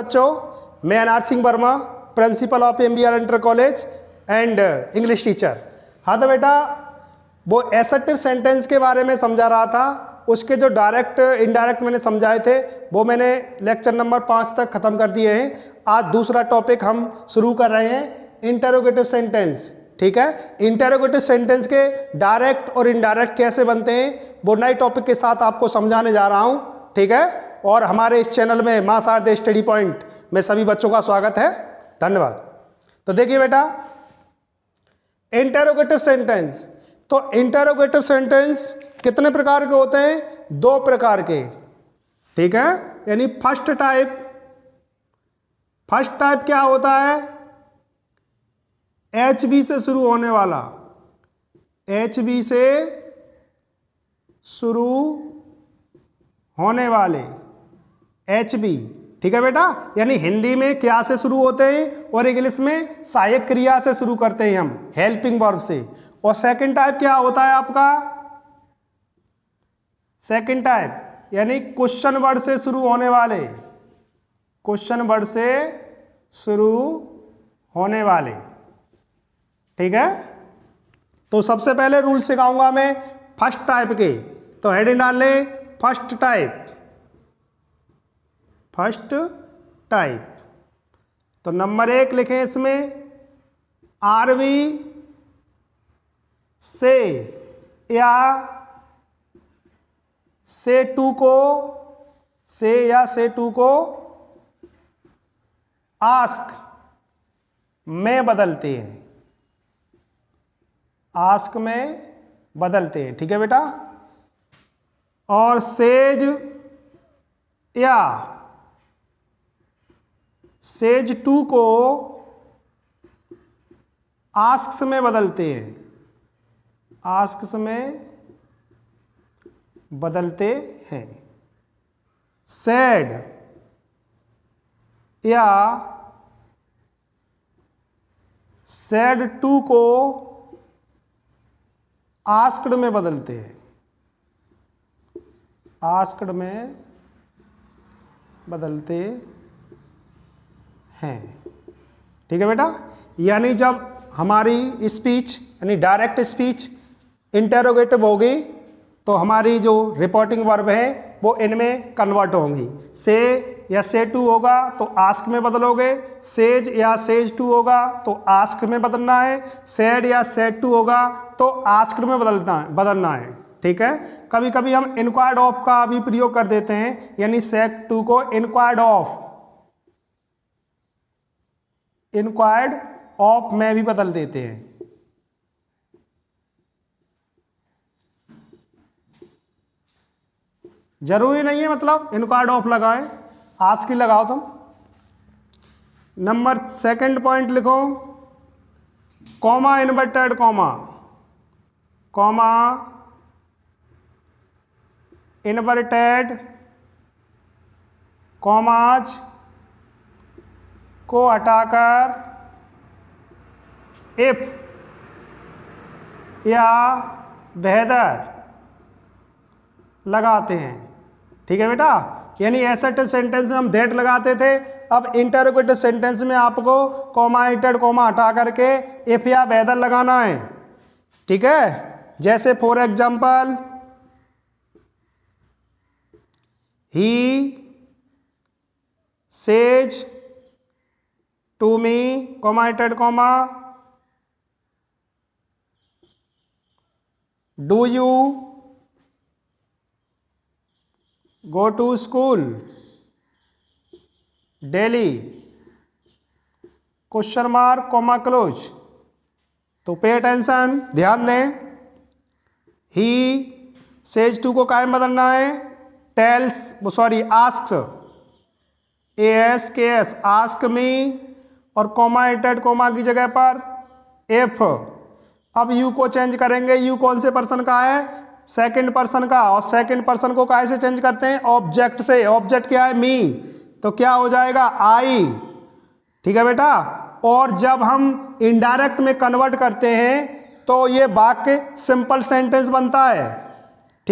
बच्चों, मैं अनार Singh Verma, principle of MBR inter college and English teacher. हाँ तो बेटा, वो एसर्टिव सेंटेंस के बारे में समझा रहा था। उसके जो डायरेक्ट इनडायरेक्ट मैंने समझाए थे वो मैंने लेक्चर नंबर 5 तक ख़त्म कर दिए हैं। आज दूसरा टॉपिक हम शुरू कर रहे हैं, इंटरोगेटिव सेंटेंस। ठीक है, इंटरोगेटिव सेंटेंस के डायरेक्ट और इनडायरेक्ट कैसे बनते हैं वो नए टॉपिक के साथ आपको समझाने जा रहा हूँ। ठीक है, और हमारे इस चैनल में मां शारदे स्टडी पॉइंट में सभी बच्चों का स्वागत है। धन्यवाद। तो देखिए बेटा, इंटरोगेटिव सेंटेंस, तो इंटरोगेटिव सेंटेंस कितने प्रकार के होते हैं? 2 प्रकार के। ठीक है, यानी फर्स्ट टाइप क्या होता है? HB से शुरू होने वाला, HB से शुरू होने वाले, HB। ठीक है बेटा, यानी हिंदी में क्या से शुरू होते हैं और इंग्लिश में सहायक क्रिया से शुरू करते हैं हम, हेल्पिंग वर्ब से। और सेकंड टाइप क्या होता है आपका? सेकंड टाइप यानी क्वेश्चन वर्ड से शुरू होने वाले, क्वेश्चन वर्ड से शुरू होने वाले। ठीक है, तो सबसे पहले रूल सिखाऊंगा मैं फर्स्ट टाइप के। तो हेडिंग डाल ले, फर्स्ट टाइप। फर्स्ट टाइप, तो नंबर 1 लिखें इसमें, आरबी से या से टू को, से या से टू को आस्क में बदलते हैं, आस्क में बदलते हैं। ठीक है बेटा, और सेज या सेज टू को आस्क्स में बदलते हैं, आस्क्स में बदलते हैं। सैड या सैड टू को आस्क्ड में बदलते हैं, आस्क्ड में बदलते हैं। ठीक है बेटा, यानी जब हमारी स्पीच यानी डायरेक्ट स्पीच इंटरोगेटिव होगी तो हमारी जो रिपोर्टिंग वर्ब है वो इनमें कन्वर्ट होंगी। से या से टू होगा तो आस्क में बदलोगे, सेज या सेज टू होगा तो आस्क में बदलना है, सैड या सैड टू होगा तो आस्क्ड में बदलना है। ठीक है, कभी कभी हम इंक्वायर्ड ऑफ का भी प्रयोग कर देते हैं, यानी सेड टू को इंक्वायर्ड ऑफ में भी बदल देते हैं। जरूरी नहीं है मतलब इंक्वायर्ड ऑफ लगाएं, आस्क ही लगाओ तुम। नंबर 2 पॉइंट लिखो, comma inverted comma, comma inverted commas को हटाकर इफ या वेदर लगाते हैं। ठीक है बेटा, यानी एसर्टिव सेंटेंस में हम दैट लगाते थे, अब इंटरोगेटिव सेंटेंस में आपको कॉमा इंटेड कॉमा हटा करके इफ या वेदर लगाना है। ठीक है, जैसे for example, he says to me comma inverted comma do you go to school daily question mark comma close. तो पे अटेंशन, ध्यान दें, ही सेज टू को कायम बदलना है, tells asks, ASKS ask me, और कॉमा इंटेड कॉमा की जगह पर इफ। अब यू को चेंज करेंगे, यू कौन से पर्सन का है? सेकंड पर्सन का, और सेकंड पर्सन को कैसे चेंज करते हैं? ऑब्जेक्ट से। ऑब्जेक्ट क्या है? मी, तो क्या हो जाएगा? आई। ठीक है बेटा, और जब हम इनडायरेक्ट में कन्वर्ट करते हैं तो ये वाक्य सिंपल सेंटेंस बनता है।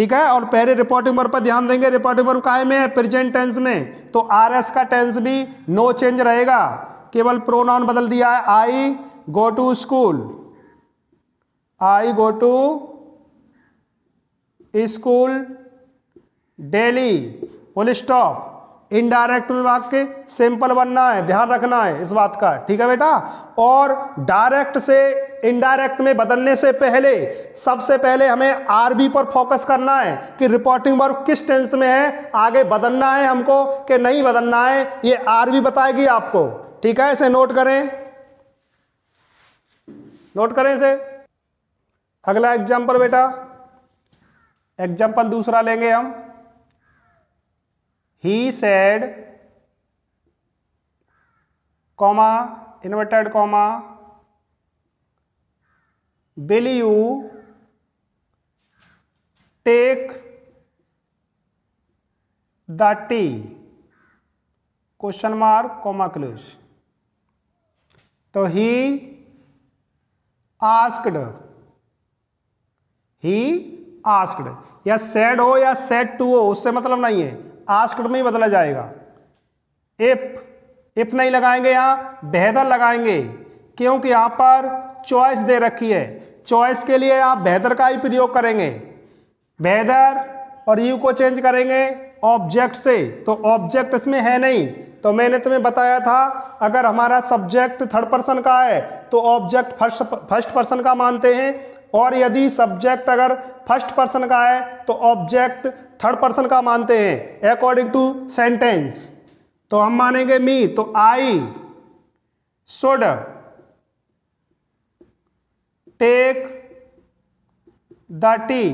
ठीक है। और पहले रिपोर्टिंग वर्ब पर ध्यान देंगे, रिपोर्टिंग वर्ब काहे में है, प्रेजेंट टेंस में, तो आरएस का टेंस भी नो चेंज रहेगा, केवल प्रोनाउन बदल दिया है, I go to school, I go to school daily, full stop. Indirect में वाक्य सिंपल बनना है, ध्यान रखना है इस बात का, ठीक है बेटा। और डायरेक्ट से इनडायरेक्ट में बदलने से पहले सबसे पहले हमें आरबी पर फोकस करना है कि रिपोर्टिंग वर्ब किस टेंस में है, आगे बदलना है हमको कि नहीं बदलना है, ये आरबी बताएगी आपको, ठीक है। इसे नोट करें, नोट करें इसे। अगला एग्जाम्पल बेटा, एग्जाम्पल दूसरा लेंगे हम। He said, comma, inverted comma, will you take the tea? Question mark, comma close. तो he asked, या said हो या said to हो, उससे मतलब नहीं है, आस्क्ड में ही बदला जाएगा। इफ नहीं लगाएंगे, यहां बेहतर लगाएंगे, क्योंकि यहां पर चॉइस दे रखी है, चॉइस के लिए आप बेहतर का ही प्रयोग करेंगे, बेहतर, और यू को चेंज करेंगे ऑब्जेक्ट से, तो ऑब्जेक्ट इसमें है नहीं, तो मैंने तुम्हें बताया था अगर हमारा सब्जेक्ट थर्ड पर्सन का है तो ऑब्जेक्ट फर्स्ट पर्सन का मानते हैं, और यदि सब्जेक्ट अगर फर्स्ट पर्सन का है तो ऑब्जेक्ट थर्ड पर्सन का मानते हैं अकॉर्डिंग टू सेंटेंस। तो हम मानेंगे मी, तो I should take the tea,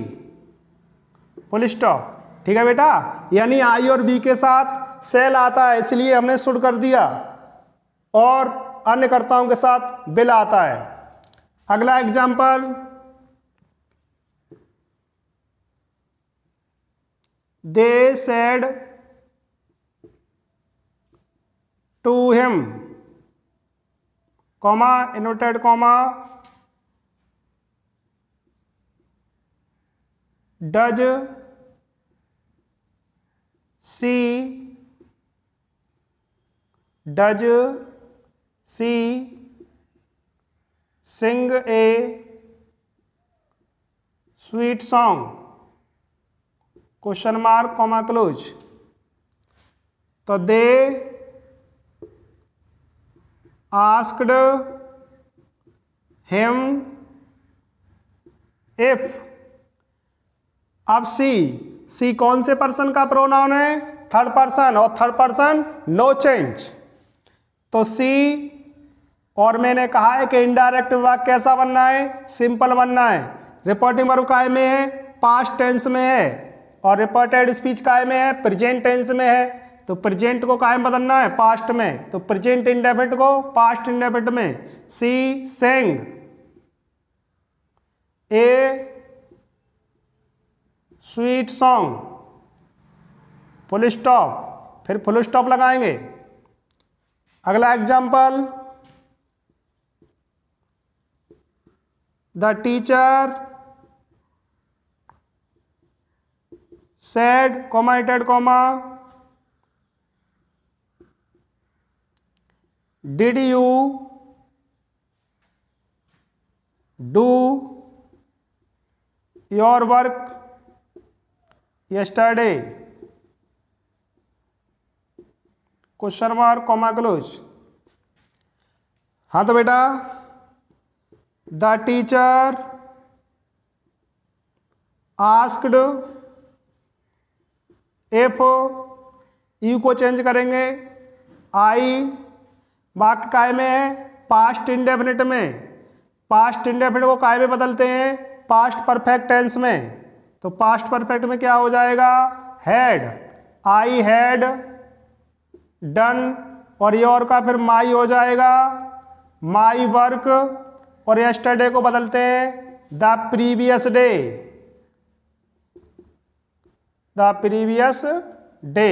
full stop, ठीक है बेटा। यानी आई और बी के साथ सेल आता है, इसलिए हमने शुड कर दिया, और अन्य कर्ताओं के साथ विल आता है। अगला example, they said to him, comma, inverted comma, does she sing a sweet song? Question mark, comma close. तो दे आस्क्ड हिम इफ, अब सी कौन से पर्सन का प्रोनाउन है, थर्ड पर्सन, और थर्ड पर्सन नो चेंज, तो सी, और मैंने कहा है कि इनडायरेक्ट वाक्य कैसा बनना है, सिंपल बनना है। रिपोर्टिंग वर्ब काय में है, पास्ट टेंस में है, और रिपोर्टेड स्पीच काय में है, प्रेजेंट टेंस में है, तो प्रेजेंट को काय में बदलना है, पास्ट में, तो प्रेजेंट इंडेफिनिट को पास्ट इंडेफिनिट में। She sang a sweet song, full stop, फिर फुल स्टॉप लगाएंगे। अगला example, the teacher said, comma, inverted comma, did you do your work yesterday? Question mark, comma close. हाँ तो बेटा, the teacher asked, F, you को change करेंगे, आई, वाक्य काय में है, पास्ट इंडेफिनिट में, पास्ट इंडेफिनिट को काय में बदलते हैं, पास्ट परफेक्ट टेंस में, तो पास्ट परफेक्ट में क्या हो जाएगा, हैड, आई हैड डन, और योर का फिर माई हो जाएगा, माई वर्क, और यस्टरडे को बदलते हैं the previous day, the previous day,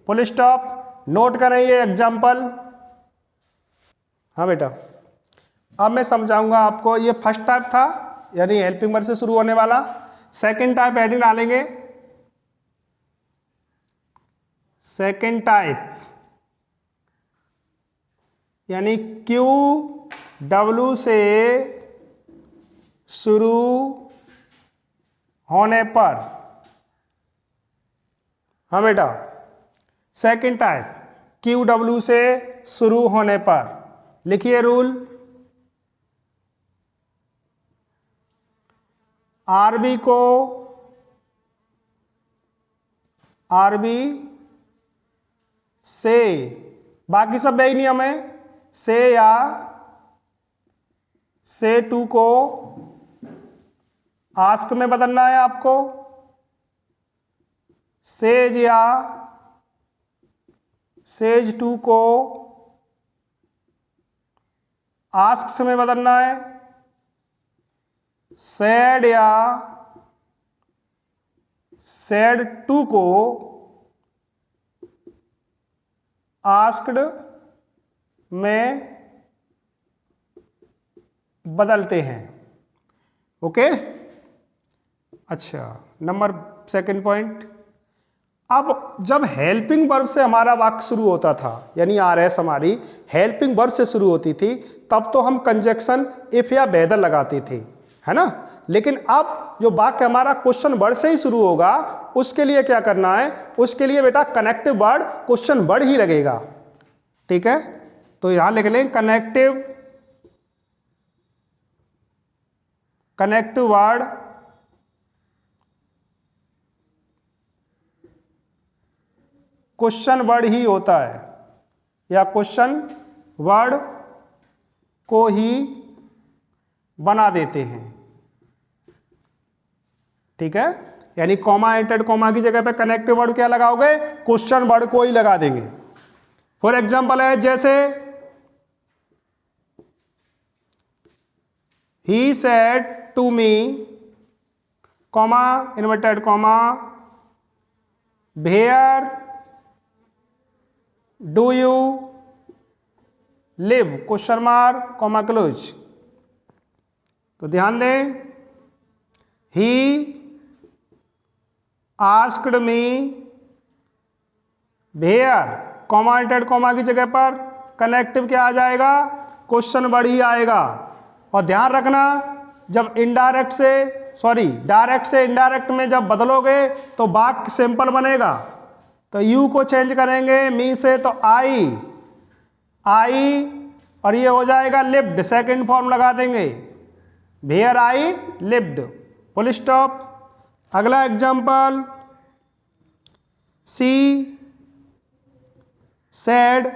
full stop. Note करें ये एग्जाम्पल। हाँ बेटा, अब मैं समझाऊंगा आपको। ये फर्स्ट टाइप था, यानी हेल्पिंग वर्ब से शुरू होने वाला। सेकेंड टाइप हेडिंग डालेंगे, सेकेंड टाइप यानी क्यू डब्ल्यू से शुरू होने पर, हाँ बेटा, सेकेंड टाइप क्यू डब्ल्यू से शुरू होने पर लिखिए रूल, आरबी को आरबी से, बाकी सब यही नियम है, से या से टू को आस्क में बदलना है आपको, सेज या सेज टू को आस्क में बदलना है, सैड या सैड टू को आस्क्ड में बदलते हैं। ओके, अच्छा, नंबर सेकंड पॉइंट, अब जब हेल्पिंग वर्ब से हमारा वाक्य शुरू होता था, यानी आरएस हमारी हेल्पिंग वर्ब से शुरू होती थी, तब तो हम कंजक्शन इफ या वेदर लगाते थे, है ना। लेकिन अब जो वाक्य हमारा क्वेश्चन वर्ड से ही शुरू होगा, उसके लिए क्या करना है, उसके लिए बेटा कनेक्टिव वर्ड क्वेश्चन वर्ड ही लगेगा, ठीक है। तो यहां लिख लें कनेक्टिव वर्ड क्वेश्चन वर्ड ही होता है, या क्वेश्चन वर्ड को ही बना देते हैं, ठीक है। यानी कॉमा एंटेड कॉमा की जगह पे कनेक्टिव वर्ड क्या लगाओगे, क्वेश्चन वर्ड को ही लगा देंगे। फॉर एग्जाम्पल है जैसे he said to me, comma inverted comma, where do you live, question mark comma close. तो ध्यान दें, he asked me where, comma inverted comma की जगह पर कनेक्टिव क्या आ जाएगा, क्वेश्चन वर्ड ही आएगा। और ध्यान रखना, जब इनडायरेक्ट से डायरेक्ट से इनडायरेक्ट में जब बदलोगे तो वाक्य सिंपल बनेगा। तो यू को चेंज करेंगे मी से, तो आई और ये हो जाएगा लिव्ड, सेकंड फॉर्म लगा देंगे, where I lived, full stop. अगला example, she said,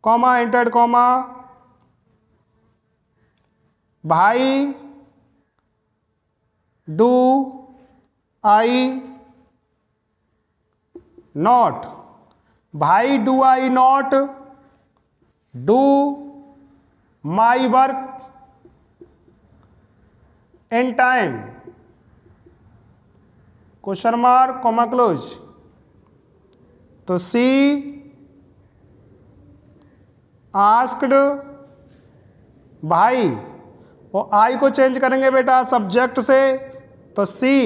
comma inverted comma, why do I not, why do I not do my work in time, question mark comma close. तो she asked भाई, और आई को change करेंगे बेटा subject से, तो सी,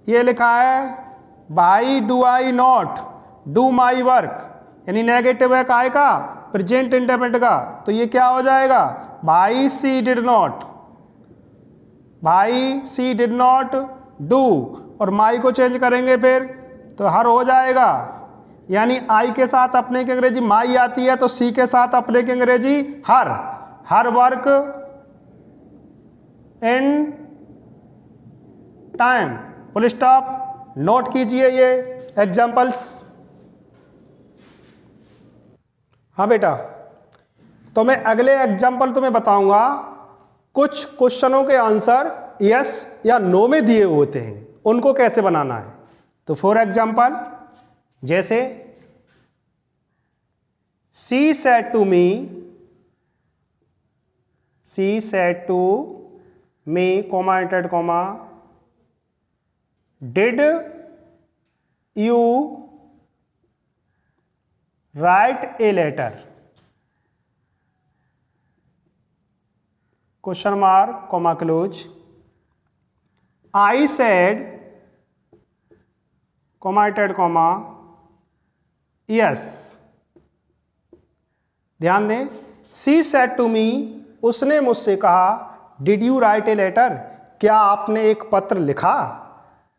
ये लिखा है भाई do I not do my work, यानी नेगेटिव है काय का, प्रेजेंट इंडेफिनिट का, तो ये क्या हो जाएगा, भाई सी डिड नॉट, भाई सी डिड नॉट डू, और माई को चेंज करेंगे फिर तो हर हो जाएगा। यानी आई के साथ अपने की अंग्रेजी माई आती है, तो सी के साथ अपने की अंग्रेजी her work in time, full stop. Note कीजिए ये एग्जाम्पल्स। हाँ बेटा, तो मैं अगले एग्जाम्पल तुम्हें बताऊंगा, कुछ क्वेश्चनों के आंसर यस या नो में दिए होते हैं, उनको कैसे बनाना है। तो फॉर एग्जाम्पल, जैसे she said to me comma inverted comma, did you write a letter, question mark comma close. I said comma inverted comma yes. ध्यान दें, शी सेड टू मी, उसने मुझसे कहा, did you write a letter, क्या आपने एक पत्र लिखा।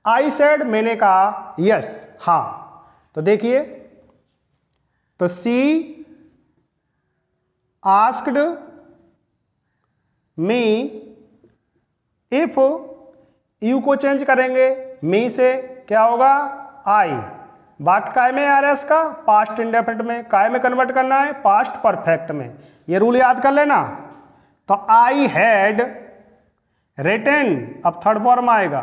आई सेड, मैंने कहा, यस, हाँ। तो देखिए, तो she asked me, if you को चेंज करेंगे मी से, क्या होगा, आई। वाक्य काय में आ रहा है इसका, पास्ट इंडेफिनिट में। काय में कन्वर्ट करना है, पास्ट परफेक्ट में। ये रूल याद कर लेना। तो आई हैड रिटन, अब थर्ड फॉर्म आएगा,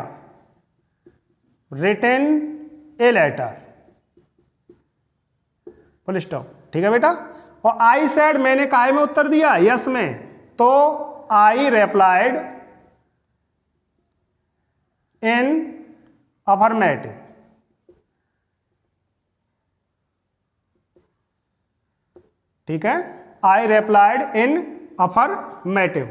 written a letter, full stop. ठीक है बेटा। और आई सेड, मैंने काय में उत्तर दिया, यस में, तो आई रिप्लाइड इन अफर्मेटिव। ठीक है, आई रिप्लाइड इन अफर्मेटिव।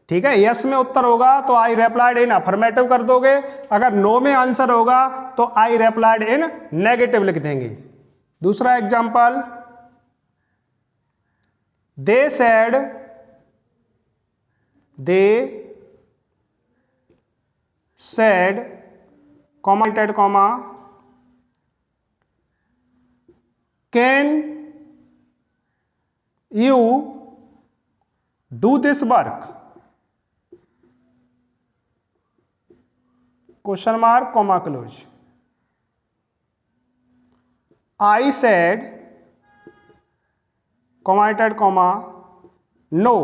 ठीक है, यस में उत्तर होगा तो आई रिप्लाइड इन अफर्मेटिव कर दोगे। अगर नो में आंसर होगा तो आई रिप्लाइड इन नेगेटिव लिख देंगे। दूसरा example, they said, commented comma, can you do this work, question mark comma close. I said commented comma no.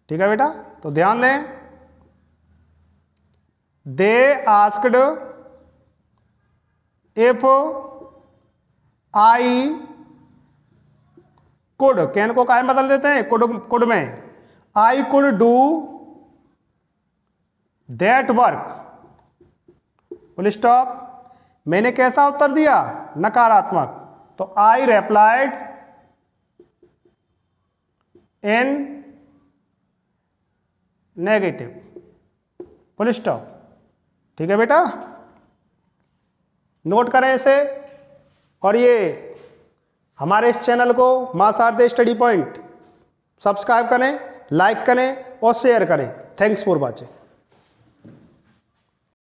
ठीक है बेटा। तो ध्यान दें, they asked if I could, can को काय बदल देते हैं, कुड में, I could do that work, full stop. मैंने कैसा उत्तर दिया, नकारात्मक, तो I replied in negative, full stop. ठीक है बेटा, नोट करें इसे। और ये हमारे इस चैनल को मां शारदे स्टडी पॉइंट सब्सक्राइब करें, लाइक करें और शेयर करें। Thanks for watching.